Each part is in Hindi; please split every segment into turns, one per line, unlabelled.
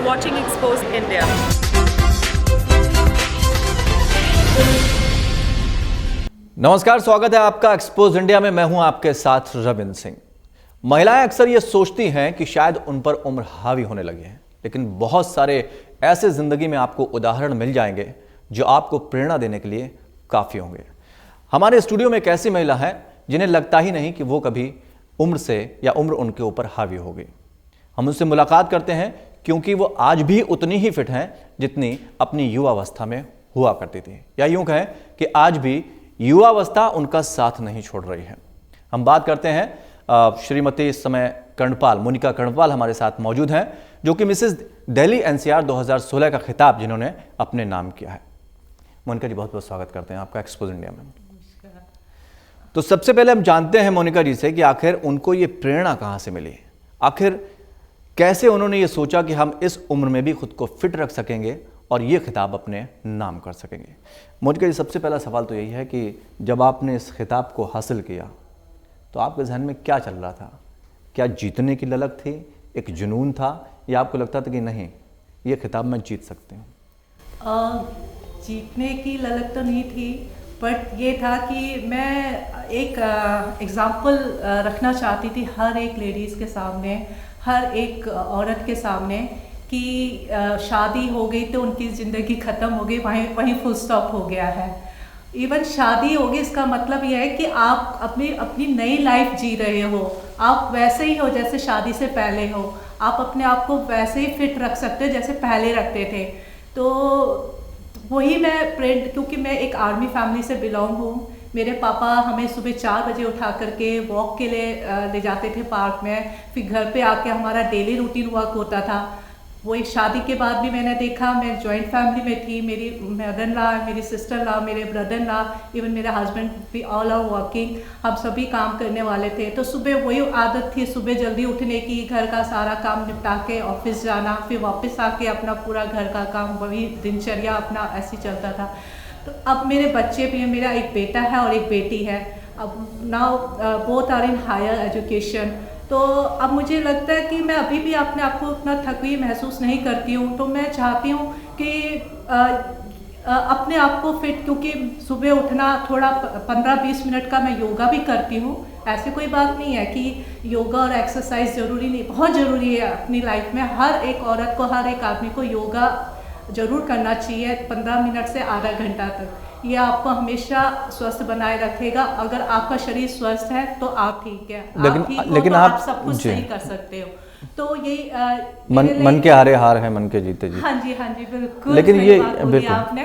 watching Exposed India.
नमस्कार, स्वागत है आपका एक्सपोज इंडिया में। मैं हूं आपके साथ रविंद्र सिंह। महिलाएं अक्सर ये सोचती हैं कि शायद उन पर उम्र हावी होने लगी है, लेकिन बहुत सारे ऐसे जिंदगी में आपको उदाहरण मिल जाएंगे जो आपको प्रेरणा देने के लिए काफ़ी होंगे। हमारे स्टूडियो में एक ऐसी महिला है जिन्हें लगता ही नहीं कि वो कभी उम्र से या उम्र उनके ऊपर हावी होगी। हम उनसे मुलाकात करते हैं क्योंकि वो आज भी उतनी ही फिट हैं जितनी अपनी युवावस्था में हुआ करती थी, या यूं कहें कि आज भी युवावस्था उनका साथ नहीं छोड़ रही है। हम बात करते हैं श्रीमती इस समय कर्णपाल, मोनिका कर्णपाल हमारे साथ मौजूद हैं, जो कि मिसेस दिल्ली एनसीआर 2016 का खिताब जिन्होंने अपने नाम किया है। मोनिका जी, बहुत बहुत स्वागत करते हैं आपका एक्सपोज इंडिया में। तो सबसे पहले हम जानते हैं मोनिका जी से कि आखिर उनको ये प्रेरणा कहाँ से मिली, आखिर कैसे उन्होंने ये सोचा कि हम इस उम्र में भी खुद को फिट रख सकेंगे और ये खिताब अपने नाम कर सकेंगे। मोनिका जी, सबसे पहला सवाल तो यही है कि जब आपने इस खिताब को हासिल किया तो आपके जहन में क्या चल रहा था? क्या जीतने की ललक थी, एक जुनून था, या आपको लगता था कि नहीं, ये खिताब मैं जीत सकती हूँ?
जीतने की ललक तो नहीं थी, बट ये था कि मैं एक एग्ज़ाम्पल रखना चाहती थी हर एक लेडीज़ के सामने, हर एक औरत के सामने, कि शादी हो गई तो उनकी ज़िंदगी ख़त्म हो गई, वहीं फुल स्टॉप हो गया है। इवन शादी हो गई, इसका मतलब यह है कि आप अपनी नई लाइफ जी रहे हो। आप वैसे ही हो जैसे शादी से पहले हो, आप अपने आप को वैसे ही फिट रख सकते हो जैसे पहले रखते थे। तो वही क्योंकि मैं एक आर्मी फैमिली से बिलोंग हूँ। मेरे पापा हमें सुबह 4 बजे उठा करके वॉक के लिए ले जाते थे पार्क में, फिर घर पे आके हमारा डेली रूटीन वर्क होता था। वही शादी के बाद भी मैंने देखा, मैं जॉइंट फैमिली में थी, मेरी मदर इन लॉ, मेरी सिस्टर लॉ, मेरे ब्रदर इन लॉ, इवन मेरे हस्बैंड भी ऑल आर वर्किंग, हम सभी काम करने वाले थे। तो सुबह वही आदत थी, सुबह जल्दी उठने की, घर का सारा काम निपटा के ऑफिस जाना, फिर वापस आके अपना पूरा घर का काम, वही दिनचर्या अपना ऐसे ही चलता था। तो अब मेरे बच्चे भी हैं, मेरा एक बेटा है और एक बेटी है। अब now both are in higher education. तो अब मुझे लगता है कि मैं अभी भी अपने आप को उतना थकी महसूस नहीं करती हूँ। तो मैं चाहती हूँ कि अपने आप को फिट, क्योंकि सुबह उठना थोड़ा 15-20 मिनट का मैं योगा भी करती हूँ। ऐसी कोई बात नहीं है कि योगा और एक्सरसाइज ज़रूरी नहीं, बहुत ज़रूरी है अपनी लाइफ में। हर एक औरत को, हर एक आदमी को योगा ज़रूर करना चाहिए 15 मिनट से आधा घंटा तक। ये आपको हमेशा स्वस्थ बनाए रखेगा। अगर आपका शरीर स्वस्थ है तो आप ठीक है, लेकिन आप सब कुछ सही कर सकते हो। तो यही
मन के हारे हार है, मन के जीते जीते।
हाँ जी, बिल्कुल।
लेकिन ये बिल्कुल
आपने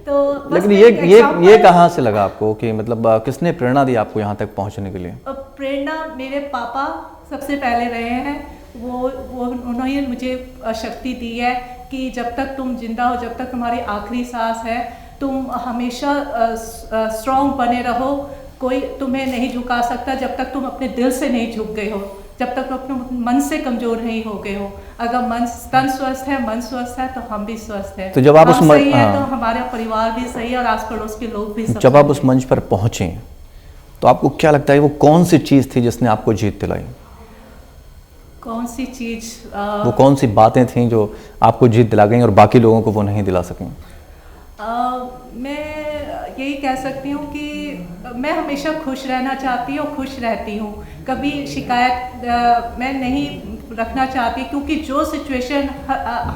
तो
लेकिन ये कहाँ से लगा आपको कि मतलब किसने प्रेरणा दी आपको यहाँ तक पहुँचने के लिए?
प्रेरणा मेरे पापा सबसे पहले रहे हैं। वो उन्होंने मुझे शक्ति दी है कि जब तक तुम जिंदा हो, जब तक तुम्हारी आखिरी सांस है, तुम हमेशा स्ट्रॉन्ग बने रहो। कोई तुम्हें नहीं झुका सकता जब तक तुम अपने दिल से नहीं झुक गए हो, जब तक तुम अपने मन से कमज़ोर नहीं हो गए हो। अगर तन स्वस्थ है, मन स्वस्थ है, तो हम भी स्वस्थ हैं।
तो जब आप उस
सही है तो हमारा परिवार भी सही है और आस पड़ोस के लोग भी।
जब आप उस मंच पर पहुँचे तो आपको क्या लगता है वो कौन सी चीज़ थी जिसने आपको जीत दिलाई?
कौन सी चीज़?
वो कौन सी बातें थीं जो आपको जीत दिला गई और बाकी लोगों को वो नहीं दिला सकें?
मैं यही कह सकती हूँ कि मैं हमेशा खुश रहना चाहती हूँ, खुश रहती हूँ। कभी शिकायत मैं नहीं रखना चाहती, क्योंकि जो सिचुएशन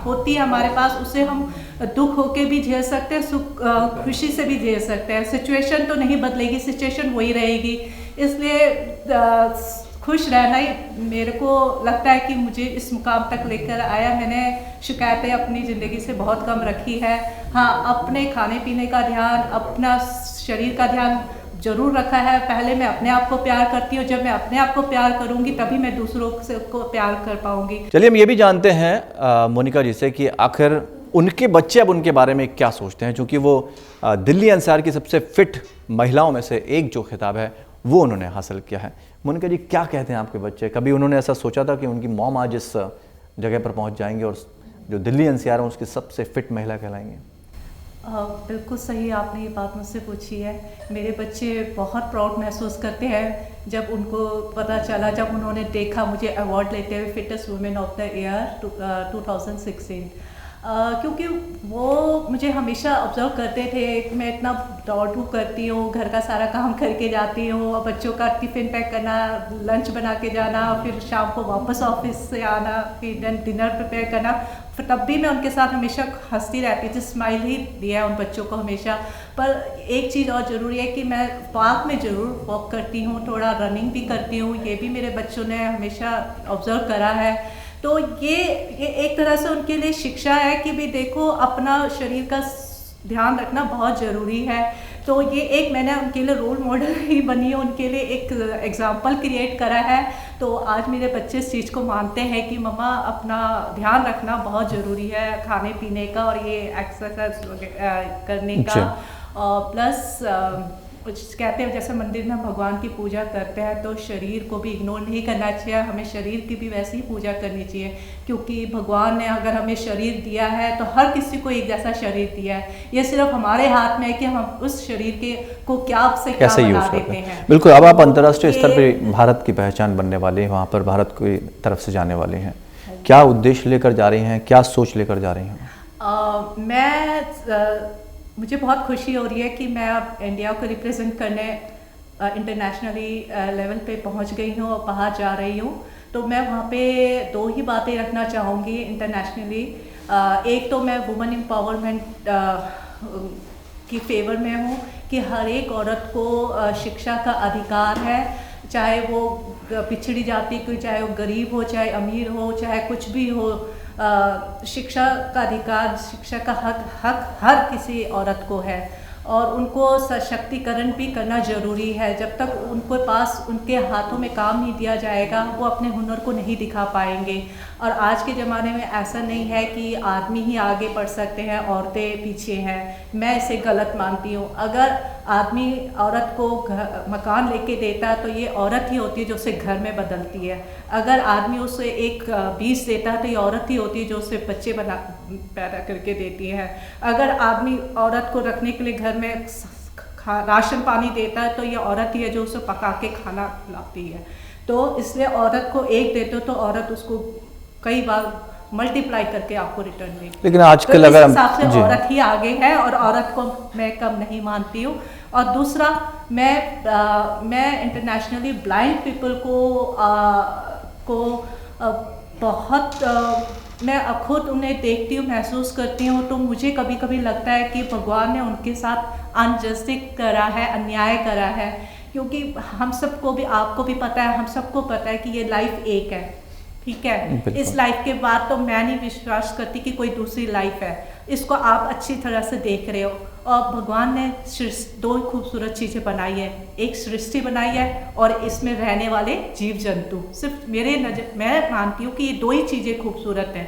होती है हमारे पास, उसे हम दुख होके भी झेल सकते हैं, सुख खुशी से भी झेल सकते हैं। सिचुएशन तो नहीं बदलेगी, सिचुएशन वही रहेगी। इसलिए खुश रहना ही मेरे को लगता है कि मुझे इस मुकाम तक लेकर आया। मैंने शिकायतें अपनी ज़िंदगी से बहुत कम रखी है। हाँ, अपने खाने पीने का ध्यान, अपना शरीर का ध्यान ज़रूर रखा है। पहले मैं अपने आप को प्यार करती हूँ, जब मैं अपने आप को प्यार करूँगी तभी मैं दूसरों को प्यार कर पाऊँगी।
चलिए, हम ये भी जानते हैं मोनिका जी से कि आखिर उनके बच्चे अब उनके बारे में क्या सोचते हैं, क्योंकि वो दिल्ली एनसीआर की सबसे फिट महिलाओं में से एक जो खिताब है वो उन्होंने हासिल किया है। मोनिका जी, क्या कहते हैं आपके बच्चे? कभी उन्होंने ऐसा सोचा था कि उनकी मॉम आज इस जगह पर पहुंच जाएंगे और जो दिल्ली एनसीआर है उसकी सबसे फिट महिला कहलाएंगे?
बिल्कुल सही आपने ये बात मुझसे पूछी है। मेरे बच्चे बहुत प्राउड महसूस करते हैं जब उनको पता चला, जब उन्होंने देखा मुझे अवार्ड लेते हुए fittest women of the year 2016। क्योंकि वो मुझे हमेशा ऑब्जर्व करते थे, मैं इतना दौड़ धूप करती हूँ, घर का सारा काम करके जाती हूँ, और बच्चों का टिफ़िन पैक करना, लंच बना के जाना, फिर शाम को वापस ऑफिस से आना, फिर डिनर प्रिपेयर करना। फिर तब भी मैं उनके साथ हमेशा हंसती रहती थी, स्माइल ही दिया है उन बच्चों को हमेशा। पर एक चीज़ और ज़रूरी है कि मैं पार्क में ज़रूर वॉक करती हूँ, थोड़ा रनिंग भी करती हूँ, ये भी मेरे बच्चों ने हमेशा ऑब्जर्व करा है। तो ये एक तरह से उनके लिए शिक्षा है कि भी देखो, अपना शरीर का ध्यान रखना बहुत ज़रूरी है। तो ये एक मैंने उनके लिए रोल मॉडल ही बनी है, उनके लिए एक एग्जाम्पल क्रिएट करा है। तो आज मेरे बच्चे इस चीज़ को मानते हैं कि मम्मा अपना ध्यान रखना बहुत ज़रूरी है, खाने पीने का और ये एक्सरसाइज करने का। प्लस कहते हैं जैसे मंदिर में भगवान की पूजा करते हैं तो शरीर को भी इग्नोर नहीं करना चाहिए, हमें शरीर की भी वैसी ही पूजा करनी चाहिए, क्योंकि भगवान ने अगर हमें शरीर दिया है तो हर किसी को एक जैसा शरीर दिया है। ये सिर्फ हमारे हाथ में है कि हम उस शरीर के को क्या से क्या बना देते हैं।
बिल्कुल। अब आप अंतर्राष्ट्रीय स्तर पर भारत की पहचान बनने वाली है, वहाँ पर भारत की तरफ से जाने वाले हैं, क्या उद्देश्य लेकर जा रही हैं, क्या सोच लेकर जा रही
हैं? मुझे बहुत खुशी हो रही है कि मैं अब इंडिया को रिप्रेजेंट करने इंटरनेशनली लेवल पे पहुंच गई हूँ और बाहर जा रही हूँ। तो मैं वहाँ पे दो ही बातें रखना चाहूँगी इंटरनेशनली। एक तो मैं वुमेन एम्पावरमेंट की फेवर में हूँ कि हर एक औरत को शिक्षा का अधिकार है, चाहे वो पिछड़ी जाति की, चाहे वो गरीब हो, चाहे अमीर हो, चाहे कुछ भी हो। शिक्षा का अधिकार, शिक्षा का हक हर किसी औरत को है और उनको सशक्तिकरण भी करना ज़रूरी है। जब तक उनके पास उनके हाथों में काम नहीं दिया जाएगा वो अपने हुनर को नहीं दिखा पाएंगे। और आज के ज़माने में ऐसा नहीं है कि आदमी ही आगे बढ़ सकते हैं, औरतें पीछे हैं। मैं इसे गलत मानती हूँ। अगर आदमी औरत को मकान लेके देता है तो ये औरत ही होती है जो उसे घर में बदलती है। अगर आदमी उसे एक बीज देता है तो ये औरत ही होती है जो उसे बच्चे पैदा करके देती है। अगर आदमी औरत को रखने के लिए घर में राशन पानी देता है तो ये औरत ही है जो उसे पका के खाना खिलाती है। तो इसलिए औरत को एक देते हो तो औरत उसको कई बार मल्टीप्लाई करके आपको रिटर्न देगी।
लेकिन आजकल
तो
अगर
इस हिसाब से औरत ही आगे है और औरत को मैं कम नहीं मानती हूँ। और दूसरा, मैं इंटरनेशनली ब्लाइंड पीपल को बहुत मैं खुद उन्हें देखती हूँ, महसूस करती हूँ, तो मुझे कभी कभी लगता है कि भगवान ने उनके साथ अनजस्टिस करा है, अन्याय करा है। क्योंकि हम सबको भी, आपको भी पता है, हम सबको पता है कि ये लाइफ एक है, ठीक है। इस लाइफ के बाद तो मैं नहीं विश्वास करती कि कोई दूसरी लाइफ है। इसको आप अच्छी तरह से देख रहे हो। और भगवान ने दो खूबसूरत चीज़ें बनाई है, एक सृष्टि बनाई है और इसमें रहने वाले जीव जंतु। सिर्फ मैं मानती हूँ कि ये दो ही चीज़ें खूबसूरत हैं,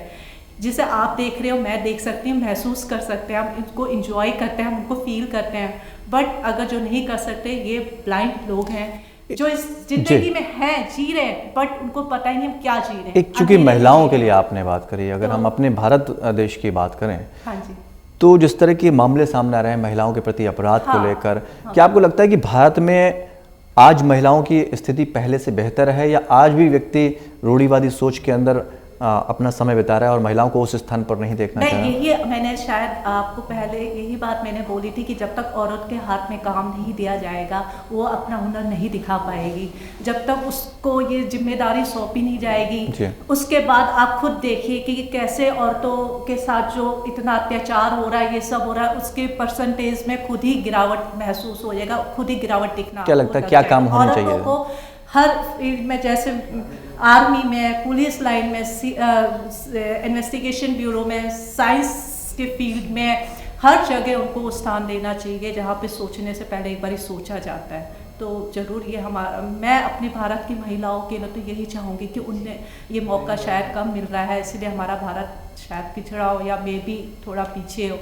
जिसे आप देख रहे हो, मैं देख सकती हूँ, महसूस कर सकते हैं, हम इनको इंजॉय करते हैं, हम उनको फील करते हैं। बट अगर जो नहीं कर सकते, ये ब्लाइंड लोग हैं जो इस जिंदगी में हैं, जी रहे हैं, बट उनको पता ही नहीं हम क्या जी रहे हैं।
एक चूंकि महिलाओं के लिए आपने बात करी, अगर हम अपने भारत देश की बात करें,
हाँ जी,
तो जिस तरह के मामले सामने आ रहे हैं महिलाओं के प्रति अपराध को लेकर, क्या आपको लगता है कि भारत में आज महिलाओं की स्थिति पहले से बेहतर है, या आज भी व्यक्ति रूढ़िवादी सोच के अंदर अपना समय बिता रहा है और महिलाओं को उस स्थान पर नहीं देखना चाह रहा?
यही मैंने शायद आपको पहले यही बात मैंने बोली थी कि जब तक औरत के हाथ में काम नहीं दिया जाएगा वो अपना हुनर नहीं दिखा पाएगी। जब तक उसको ये जिम्मेदारी सौंपी नहीं जाएगी, उसके बाद आप खुद देखिए कि कैसे औरतों के साथ जो इतना अत्याचार हो रहा है, ये सब हो रहा है, उसके परसेंटेज में खुद ही गिरावट महसूस हो जाएगा, खुद ही गिरावट दिखना।
क्या लगता है क्या काम होना चाहिए?
औरतों को हर फील्ड में, जैसे आर्मी में, पुलिस लाइन में, इन्वेस्टिगेशन ब्यूरो में, साइंस के फील्ड में, हर जगह उनको स्थान देना चाहिए जहाँ पे सोचने से पहले एक बार ही सोचा जाता है। तो ज़रूर ये मैं अपनी भारत की महिलाओं के लिए तो यही चाहूँगी कि उन्हें ये मौका शायद कम मिल रहा है, इसलिए हमारा भारत शायद पिछड़ा हो या मे भी थोड़ा पीछे हो।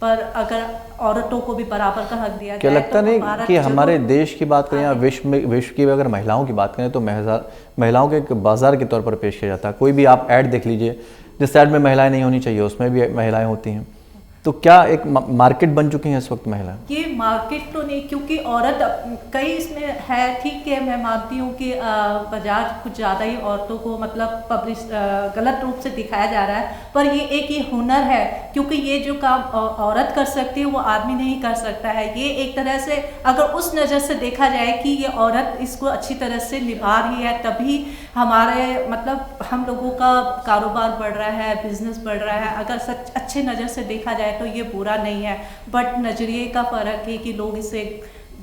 पर अगर औरतों को भी बराबर का हक दिया जाए,
क्या लगता नहीं कि हमारे देश की बात करें या विश्व की अगर महिलाओं की बात करें तो महिलाओं के एक बाजार के तौर पर पेश किया जाता है। कोई भी आप ऐड देख लीजिए, जिस साइड में महिलाएं नहीं होनी चाहिए उसमें भी महिलाएं होती हैं। तो क्या एक मार्केट बन चुकी है इस वक्त महिला?
ये मार्केट तो नहीं, क्योंकि औरत कई इसमें है, ठीक है, मैं मानती हूँ कि बाजार कुछ ज़्यादा ही औरतों को मतलब गलत रूप से दिखाया जा रहा है, पर ये हुनर है, क्योंकि ये जो काम औरत कर सकती है वो आदमी नहीं कर सकता है। ये एक तरह से अगर उस नज़र से देखा जाए कि ये औरत इसको अच्छी तरह से निभा रही है, तभी हमारे मतलब हम लोगों का कारोबार बढ़ रहा है, बिजनेस बढ़ रहा है। अगर सच अच्छे नज़र से देखा जाए तो ये बुरा नहीं है, बट नज़रिए का फ़र्क है कि लोग इसे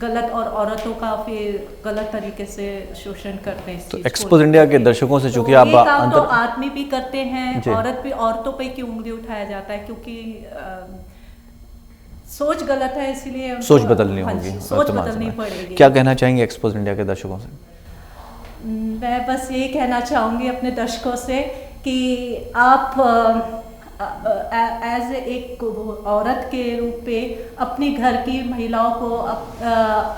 गलत और औरतों का फिर गलत तरीके से शोषण करते हैं।
तो एक्सपोज इंडिया के दर्शकों से चूंकि आप
ये काम तो आदमी भी करते हैं, औरत भी, औरतों पे क्यों उंगली उठाया जाता है? क्योंकि सोच गलत है, इसीलिए
सोच बदलनी होगी,
सोच बदलनी पड़ेगी।
क्या कहना चाहेंगे एक्सपोज इंडिया के दर्शकों से?
मैं बस यही कहना चाहूँगी अपने दर्शकों से कि आप एज एक औरत के रूप में अपनी घर की महिलाओं को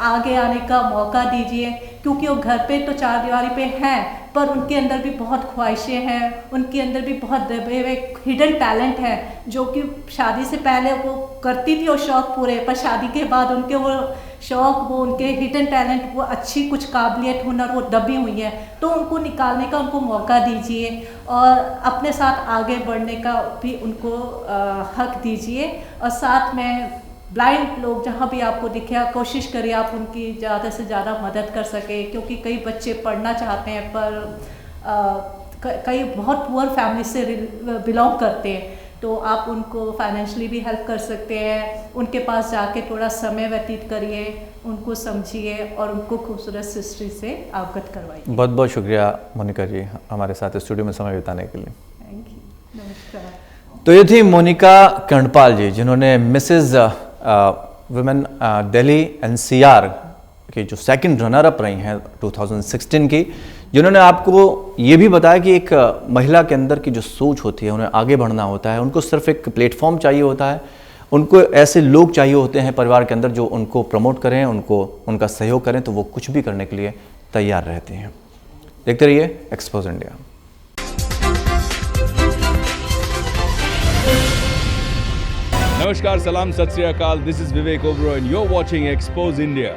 आगे आने का मौका दीजिए, क्योंकि वो घर पे तो चार दीवारी पे हैं, पर उनके अंदर भी बहुत ख्वाहिशें हैं, उनके अंदर भी बहुत दबे हुए हिडन टैलेंट है, जो कि शादी से पहले वो करती थी और शौक़ पूरे, पर शादी के बाद उनके वो शौक़, वो उनके हिडन टैलेंट, वो अच्छी कुछ काबिलियत, हुनर वो दबी हुई है, तो उनको निकालने का उनको मौका दीजिए और अपने साथ आगे बढ़ने का भी उनको हक दीजिए। और साथ में ब्लाइंड लोग जहाँ भी आपको दिखे, कोशिश करिए आप उनकी ज़्यादा से ज़्यादा मदद कर सके, क्योंकि कई बच्चे पढ़ना चाहते हैं पर कई बहुत पुअर फैमिली से बिलोंग करते हैं, तो आप उनको फाइनेंशियली भी हेल्प कर सकते हैं। उनके पास जाके थोड़ा समय व्यतीत करिए, उनको समझिए और उनको खूबसूरत हिस्ट्री से अवगत करवाइए।
बहुत बहुत शुक्रिया मोनिका जी हमारे साथ स्टूडियो में समय बिताने के लिए।
थैंक यू, नमस्कार।
तो ये थी मोनिका कर्णपाल जी, जिन्होंने मिसेज वुमेन दिल्ली एनसीआर की जो सेकंड रनर अप रही हैं 2016 की, जिन्होंने आपको ये भी बताया कि एक महिला के अंदर की जो सोच होती है, उन्हें आगे बढ़ना होता है, उनको सिर्फ एक प्लेटफॉर्म चाहिए होता है, उनको ऐसे लोग चाहिए होते हैं परिवार के अंदर जो उनको प्रमोट करें, उनको उनका सहयोग करें, तो वो कुछ भी करने के लिए तैयार रहती हैं। देखते रहिए एक्सपोज इंडिया।
नमस्कार, सलाम, Sat Shri Akal. This is Vivek Oberoi and you are watching expose India.